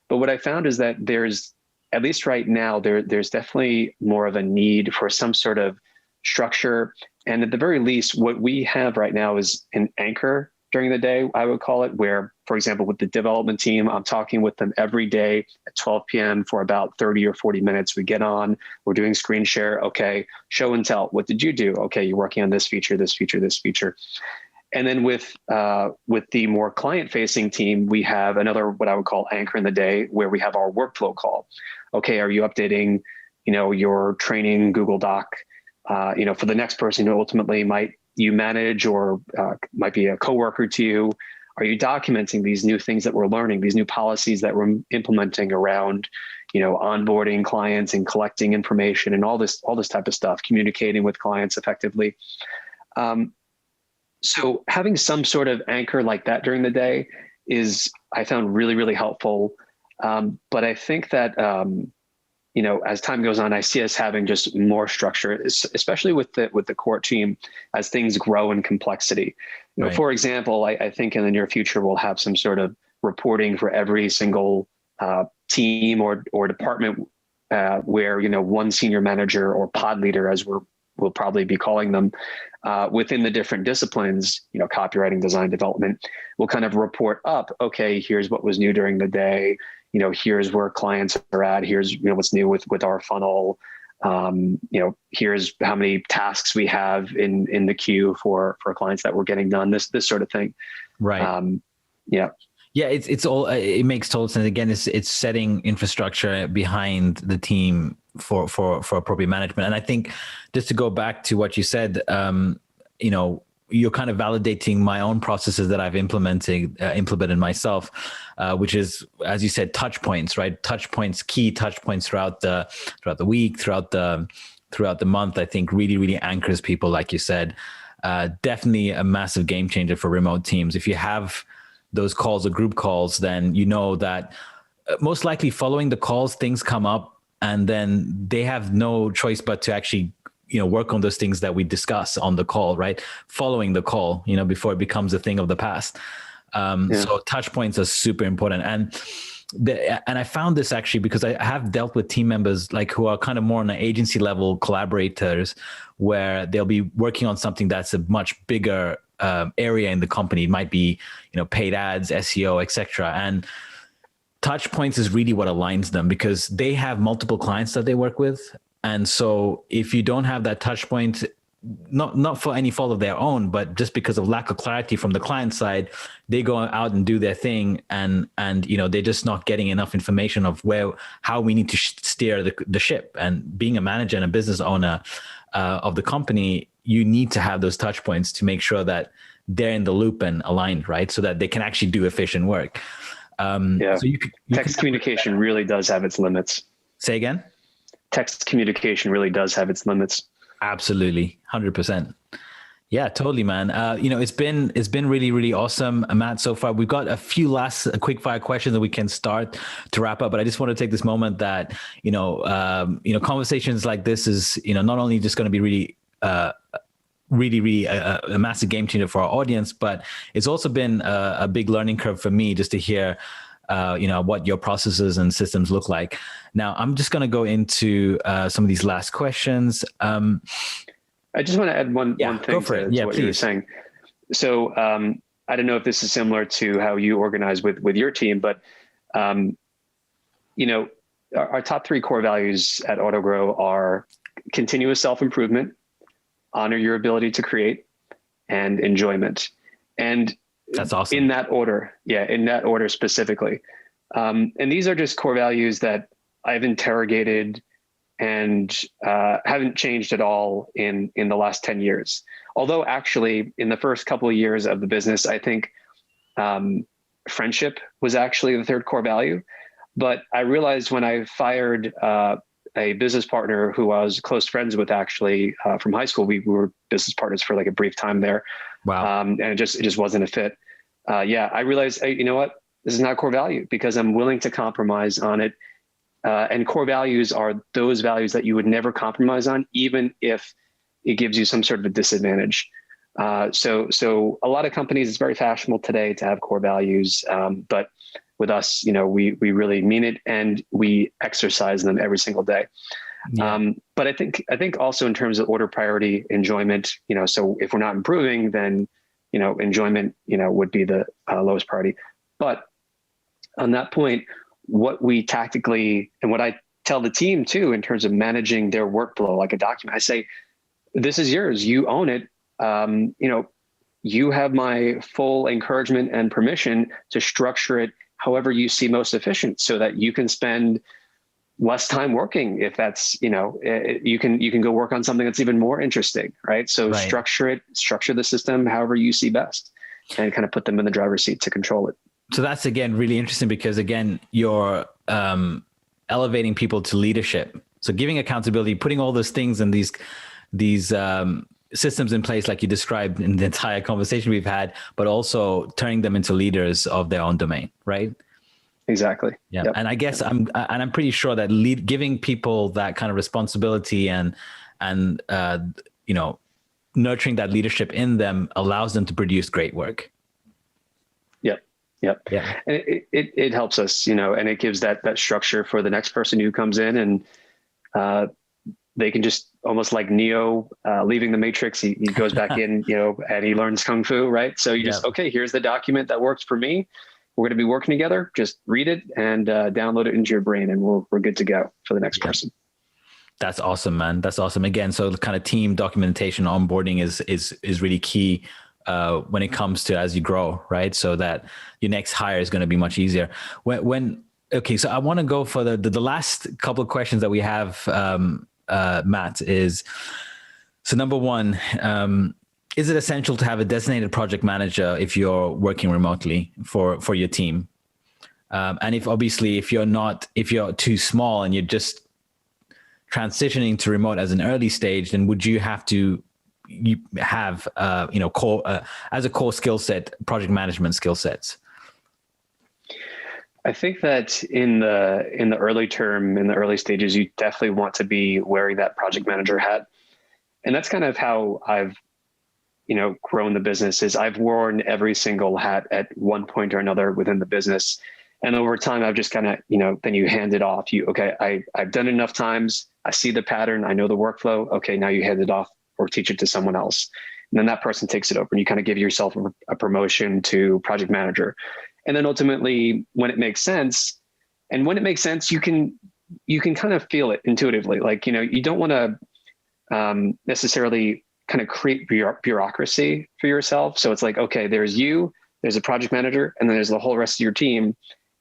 But what I found is that there's, at least right now, there's definitely more of a need for some sort of structure. And at the very least, what we have right now is an anchor during the day, I would call it, where, for example, with the development team, I'm talking with them every day at 12 p.m. for about 30 or 40 minutes. We get on, we're doing screen share. Okay, show and tell. What did you do? Okay, you're working on this feature, this feature, this feature. And then with the more client-facing team, we have another what I would call anchor in the day, where we have our workflow call. Okay, are you updating, your training Google Doc, for the next person who ultimately might you manage or might be a coworker to you? Are you documenting these new things that we're learning, these new policies that we're implementing around, onboarding clients and collecting information and all this type of stuff, communicating with clients effectively? So having some sort of anchor like that during the day I found really, really helpful. But I think that, as time goes on, I see us having just more structure, especially with the core team as things grow in complexity. Right. For example, I think in the near future, we'll have some sort of reporting for every single team or department where, one senior manager or pod leader, as we'll probably be calling them, within the different disciplines, copywriting, design, development, will kind of report up, okay, here's what was new during the day. Here's where clients are at. Here's, what's new with our funnel. Here's how many tasks we have in the queue for clients that we're getting done, this sort of thing. Right. Yeah. Yeah, it makes total sense. Again, it's setting infrastructure behind the team for appropriate management. And I think just to go back to what you said, you're kind of validating my own processes that I've implemented myself, which is, as you said, touch points, right? Key touch points throughout the week, throughout the month. I think really, really anchors people, like you said. Definitely a massive game changer for remote teams. If you have those calls or group calls, then you know that most likely following the calls, things come up, and then they have no choice but to actually work on those things that we discuss on the call, right? Following the call, before it becomes a thing of the past. So touch points are super important. And I found this actually because I have dealt with team members like who are kind of more on an agency level collaborators, where they'll be working on something that's a much bigger area in the company. It might be, paid ads, SEO, etc. And touch points is really what aligns them, because they have multiple clients that they work with. And so if you don't have that touch point, not for any fault of their own, but just because of lack of clarity from the client side, they go out and do their thing, and they're just not getting enough information of how we need to steer the ship. And being a manager and a business owner of the company, you need to have those touch points to make sure that they're in the loop and aligned, right? So that they can actually do efficient work. So text communication really does have its limits. Say again? Text communication really does have its limits. Absolutely. 100%. Yeah, totally, man. It's been really, really awesome, Matt, so far. We've got a few last quick fire questions that we can start to wrap up, but I just want to take this moment that, conversations like this is, not only just going to be really, really a massive game changer for our audience, but it's also been a big learning curve for me just to hear, what your processes and systems look like. Now, I'm just going to go into some of these last questions. I just want to add one thing to what you were saying. So I don't know if this is similar to how you organize with your team, but our top 3 core values at Autogrow are continuous self-improvement, honor your ability to create, and enjoyment. And that's awesome. In that order. Yeah. In that order specifically. And these are just core values that I've interrogated and haven't changed at all in the last 10 years. Although actually in the first couple of years of the business, I think friendship was actually the 3rd core value. But I realized when I fired a business partner who I was close friends with actually from high school, we were business partners for like a brief time there. Wow. And it just wasn't a fit. I realized, hey, you know what? This is not a core value because I'm willing to compromise on it. And core values are those values that you would never compromise on, even if it gives you some sort of a disadvantage. So a lot of companies, it's very fashionable today to have core values. But with us, we really mean it and we exercise them every single day. Yeah. But I think also in terms of order priority, enjoyment, so if we're not improving, then, enjoyment, would be the lowest priority. But on that point, what we tactically, and what I tell the team too, in terms of managing their workflow, like a document, I say, this is yours, you own it. you have my full encouragement and permission to structure it however you see most efficient, so that you can spend less time working. If that's, you can go work on something that's even more interesting, right? So Right. structure the system however you see best, and kind of put them in the driver's seat to control it. So that's, again, really interesting, because again, you're elevating people to leadership. So giving accountability, putting all those things and these systems in place, like you described in the entire conversation we've had, but also turning them into leaders of their own domain, right? Exactly. Yeah. Yep. And I guess I'm pretty sure that giving people that kind of responsibility and nurturing that leadership in them allows them to produce great work. Yep. Yep. Yeah. And it helps us, and it gives that structure for the next person who comes in, and they can just, almost like Neo leaving the Matrix, he goes back in, and he learns Kung Fu, right? So you just, okay, here's the document that works for me. We're going to be working together. Just read it and download it into your brain, and we're good to go for the next person. That's awesome, man. That's awesome. Again, so the kind of team documentation, onboarding is really key when it comes to as you grow, right? So that your next hire is going to be much easier. Okay, so I want to go for the last couple of questions that we have, Matt, is, so number one, is it essential to have a designated project manager if you're working remotely for your team? And if you're too small and you're just transitioning to remote as an early stage, then would you have core as a core skill set, project management skill sets? I think that in the early term, in the early stages, you definitely want to be wearing that project manager hat. And that's kind of how I've, grown the business. Is I've worn every single hat at one point or another within the business. And over time, I've just kind of, then you hand it off. I've done it enough times. I see the pattern. I know the workflow. Okay, now you hand it off or teach it to someone else. And then that person takes it over, and you kind of give yourself a promotion to project manager. And then ultimately, when it makes sense, you can kind of feel it intuitively. Like, you don't want to necessarily kind of create bureaucracy for yourself. So it's like, okay, there's a project manager, and then there's the whole rest of your team,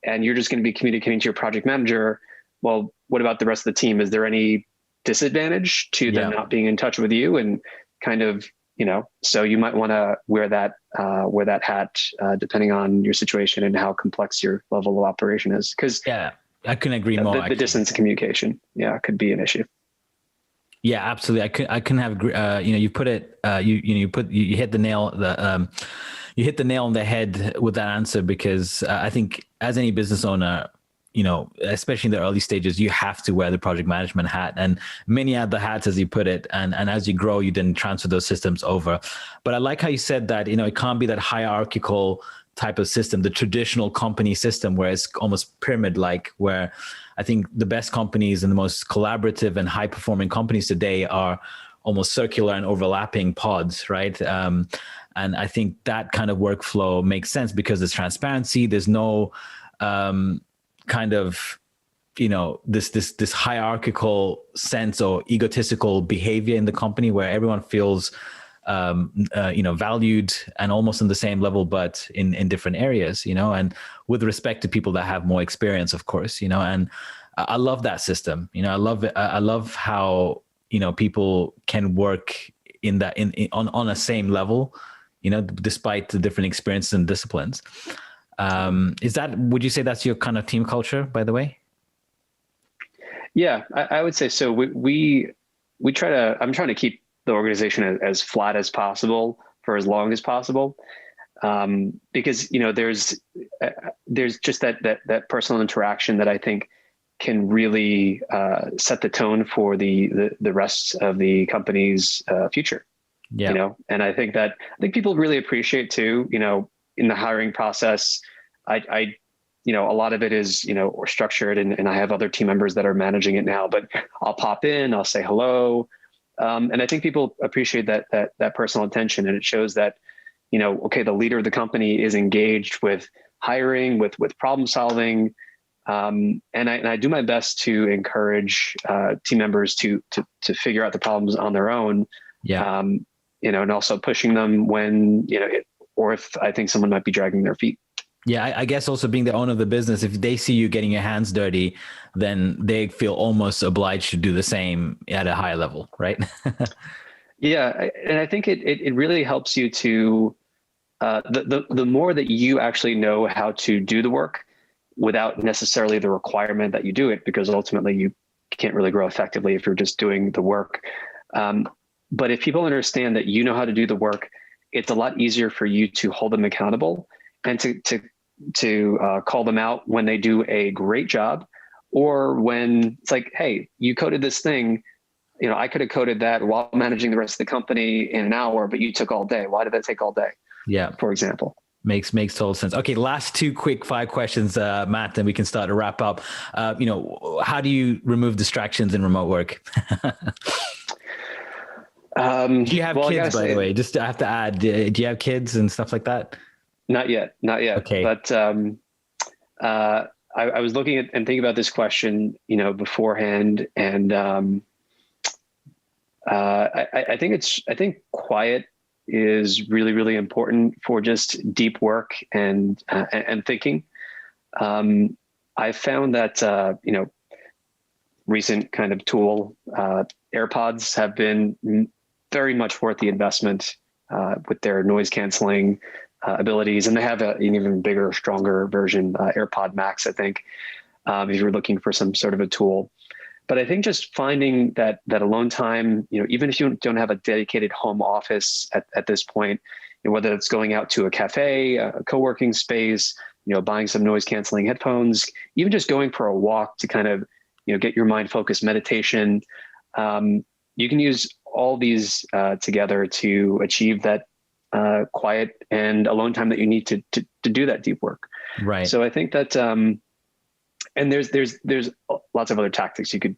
and you're just going to be communicating to your project manager. Well, what about the rest of the team? Is there any disadvantage to them not being in touch with you? And kind of, so you might want to wear that hat, depending on your situation and how complex your level of operation is. Because I couldn't agree more. The distance of communication, could be an issue. Yeah, absolutely. I couldn't have, you put it, you hit the nail, you hit the nail on the head with that answer, because I think as any business owner, especially in the early stages, you have to wear the project management hat, and many other hats, as you put it. And as you grow, you then transfer those systems over. But I like how you said that, it can't be that hierarchical type of system, the traditional company system, where it's almost pyramid-like, where I think the best companies and the most collaborative and high-performing companies today are almost circular and overlapping pods, right? And I think that kind of workflow makes sense because there's transparency. There's no kind of, this hierarchical sense or egotistical behavior in the company, where everyone feels valued and almost on the same level, but in different areas, and with respect to people that have more experience, of course, and I love that system. I love it. I love how, people can work on a same level, despite the different experiences and disciplines. Would you say that's your kind of team culture, by the way? Yeah, I would say so. We try to, I'm trying to keep the organization as flat as possible for as long as possible. Because, there's just that personal interaction that I think can really set the tone for the rest of the company's future. Yeah. And I think people really appreciate too, in the hiring process, I a lot of it is, or structured, and I have other team members that are managing it now, but I'll pop in, I'll say hello. And I think people appreciate that personal attention, and it shows that, okay, the leader of the company is engaged with hiring, with problem solving. And I do my best to encourage team members to figure out the problems on their own. Yeah. and also pushing them when, or if I think someone might be dragging their feet. Yeah, I guess also being the owner of the business, if they see you getting your hands dirty, then they feel almost obliged to do the same at a higher level, right? Yeah, and I think it really helps you to the more that you actually know how to do the work without necessarily the requirement that you do it, because ultimately you can't really grow effectively if you're just doing the work. But if people understand that you know how to do the work, it's a lot easier for you to hold them accountable and to call them out when they do a great job, or when it's like, hey, you coded this thing. I could have coded that while managing the rest of the company in an hour, but you took all day. Why did that take all day? Yeah. For example. Makes total sense. Okay, last two quick 5 questions, Matt, then we can start to wrap up. How do you remove distractions in remote work? Do you have kids, by the way? Just I have to add, do you have kids and stuff like that? Not yet. Okay. But I was looking at and thinking about this question, beforehand, and I think quiet is really, really important for just deep work and thinking. I found that recent kind of tool, AirPods, have been very much worth the investment with their noise canceling abilities, and they have an even bigger, stronger version, AirPod Max, I think, if you're looking for some sort of a tool. But I think just finding that alone time, even if you don't have a dedicated home office at this point, whether it's going out to a cafe, a co-working space, buying some noise canceling headphones, even just going for a walk to kind of, get your mind focused, meditation. You can use all these together to achieve that quiet and alone time that you need to do that deep work. Right. So I think that, and there's lots of other tactics you could,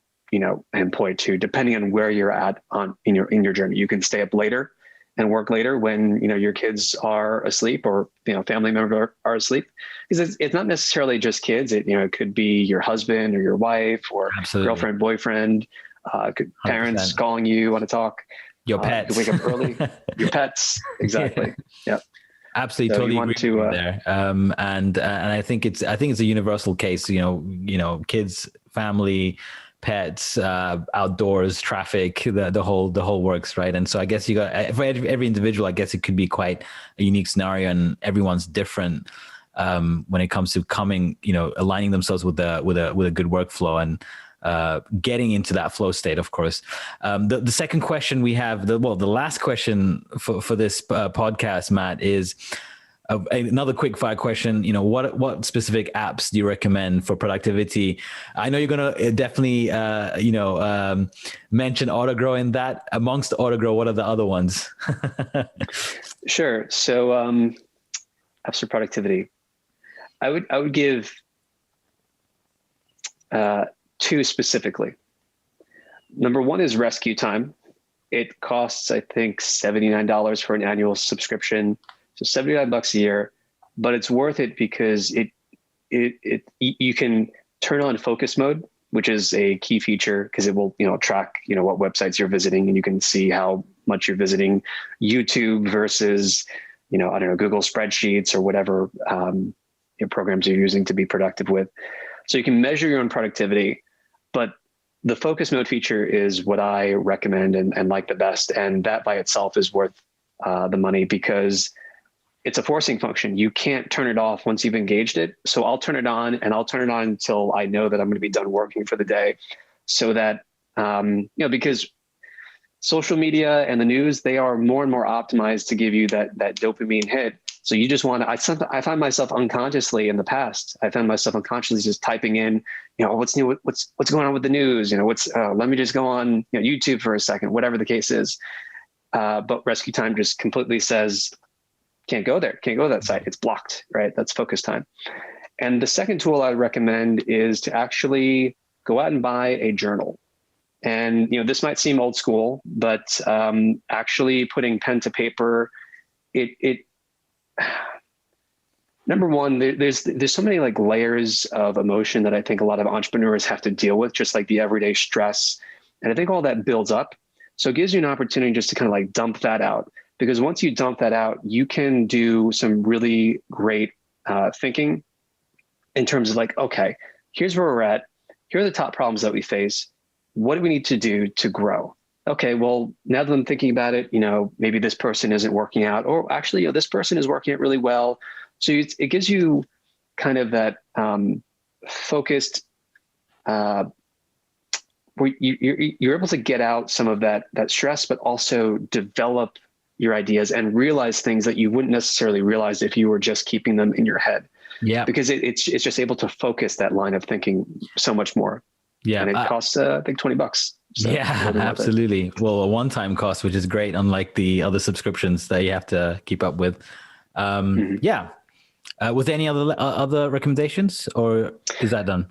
employ too, depending on where you're at in your journey. You can stay up later and work later when, your kids are asleep, or, family members are asleep, because it's not necessarily just kids. It could be your husband or your wife or Absolutely. Girlfriend, boyfriend, parents 100%. Calling you, want to talk. Your pets. You wake up early. Your pets. Exactly. Yeah. Absolutely, so totally agree with there. And I think it's a universal case. Kids, family, pets, outdoors, traffic, the whole works, right? And so I guess you got, for every individual, I guess it could be quite a unique scenario, and everyone's different when it comes to aligning themselves with a good workflow and getting into that flow state, of course. The second question we have, the last question for this podcast, Matt, is another quick fire question. What specific apps do you recommend for productivity? I know you're going to definitely, mention Autogrow in that. Amongst Autogrow, what are the other ones? Sure. So apps for productivity, I would give 2 specifically. Number 1 is Rescue Time. It costs, I think, $79 for an annual subscription. So $79 a year, but it's worth it because you can turn on focus mode, which is a key feature, because it will, track, what websites you're visiting, and you can see how much you're visiting YouTube versus, Google spreadsheets or whatever programs you're using to be productive with. So you can measure your own productivity, but the focus mode feature is what I recommend and like the best. And that by itself is worth the money, because it's a forcing function. You can't turn it off once you've engaged it. So I'll turn it on, and I'll turn it on until I know that I'm going to be done working for the day, so that, because social media and the news, they are more and more optimized to give you that dopamine hit. So you just want to, I find myself unconsciously in the past, just typing in, what's new, what's going on with the news, let me just go on YouTube for a second, whatever the case is. But Rescue Time just completely says, can't go there, can't go to that site. It's blocked, right? That's focus time. And the second tool I would recommend is to actually go out and buy a journal. And, this might seem old school, but actually putting pen to paper, number one, there's so many layers of emotion that I think a lot of entrepreneurs have to deal with, just like the everyday stress. And I think all that builds up. So it gives you an opportunity just to kind of like dump that out, because once you dump that out, you can do some really great thinking in terms of like, okay, here's where we're at. Here are the top problems that we face. What do we need to do to grow? Okay, well, now that I'm thinking about it, maybe this person isn't working out, or actually, this person is working out really well. So it gives you kind of that focused, where you're able to get out some of that stress, but also develop your ideas and realize things that you wouldn't necessarily realize if you were just keeping them in your head. Yeah. Because it's just able to focus that line of thinking so much more. Yeah. And it costs, I think, $20. So yeah, absolutely. Well, a one-time cost, which is great, unlike the other subscriptions that you have to keep up with. Yeah. Was there any other recommendations, or is that done?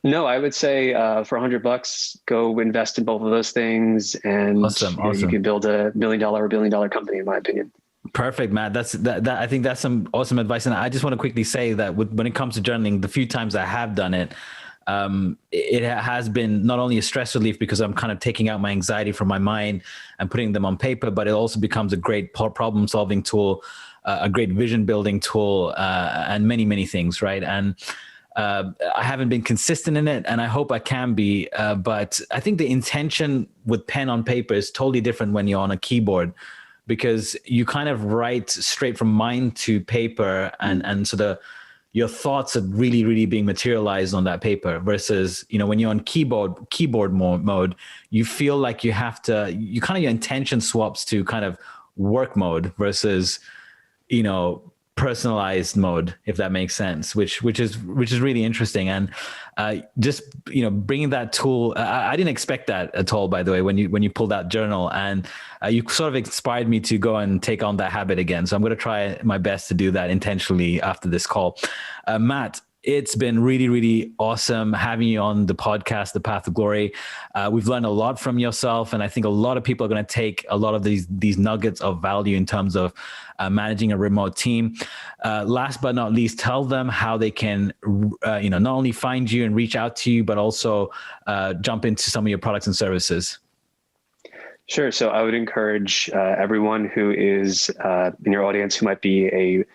No, I would say for $100, go invest in both of those things, and Awesome. you can build a $1 million or billion-dollar company, in my opinion. Perfect, Matt. That. I think that's some awesome advice. And I just want to quickly say that when it comes to journaling, the few times I have done it, it has been not only a stress relief because I'm kind of taking out my anxiety from my mind and putting them on paper, but it also becomes a great problem solving tool, a great vision building tool, and many, many things. Right. And I haven't been consistent in it, and I hope I can be. But I think the intention with pen on paper is totally different when you're on a keyboard, because you kind of write straight from mind to paper, and so your thoughts are really, really being materialized on that paper, versus, when you're on keyboard mode, you feel like you have to, your intention swaps to kind of work mode versus, personalized mode, if that makes sense, which is really interesting. And just bringing that tool, I didn't expect that at all, by the way, when you pulled that journal, and you sort of inspired me to go and take on that habit again. So I'm going to try my best to do that intentionally after this call. Matt, it's been really, really awesome having you on the podcast, The Path of Glory. We've learned a lot from yourself, and I think a lot of people are going to take a lot of these nuggets of value in terms of managing a remote team. Last but not least, tell them how they can, not only find you and reach out to you, but also jump into some of your products and services. Sure. So I would encourage everyone who is in your audience who might be a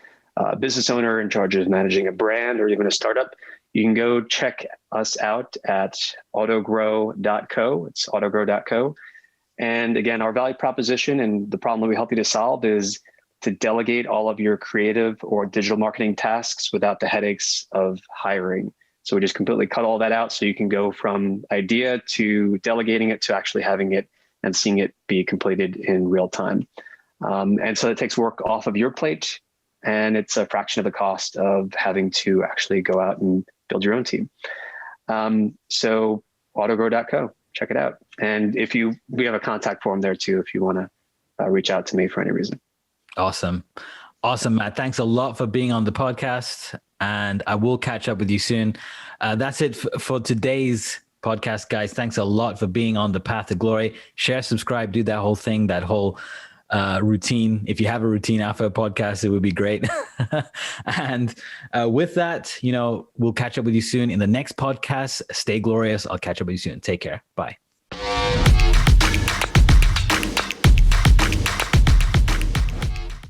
business owner in charge of managing a brand or even a startup, you can go check us out at autogrow.co. It's autogrow.co. And again, our value proposition and the problem that we help you to solve is to delegate all of your creative or digital marketing tasks without the headaches of hiring. So we just completely cut all that out so you can go from idea to delegating it to actually having it and seeing it be completed in real time. And so it takes work off of your plate, and it's a fraction of the cost of having to actually go out and build your own team. So autogrow.co, check it out. And we have a contact form there too, if you want to reach out to me for any reason. Awesome, Matt. Thanks a lot for being on the podcast, and I will catch up with you soon. That's it for today's podcast, guys. Thanks a lot for being on the Path to Glory. Share, subscribe, do that whole thing, that whole routine. If you have a routine after a podcast, it would be great. And with that, we'll catch up with you soon in the next podcast. Stay glorious. I'll catch up with you soon. Take care. Bye.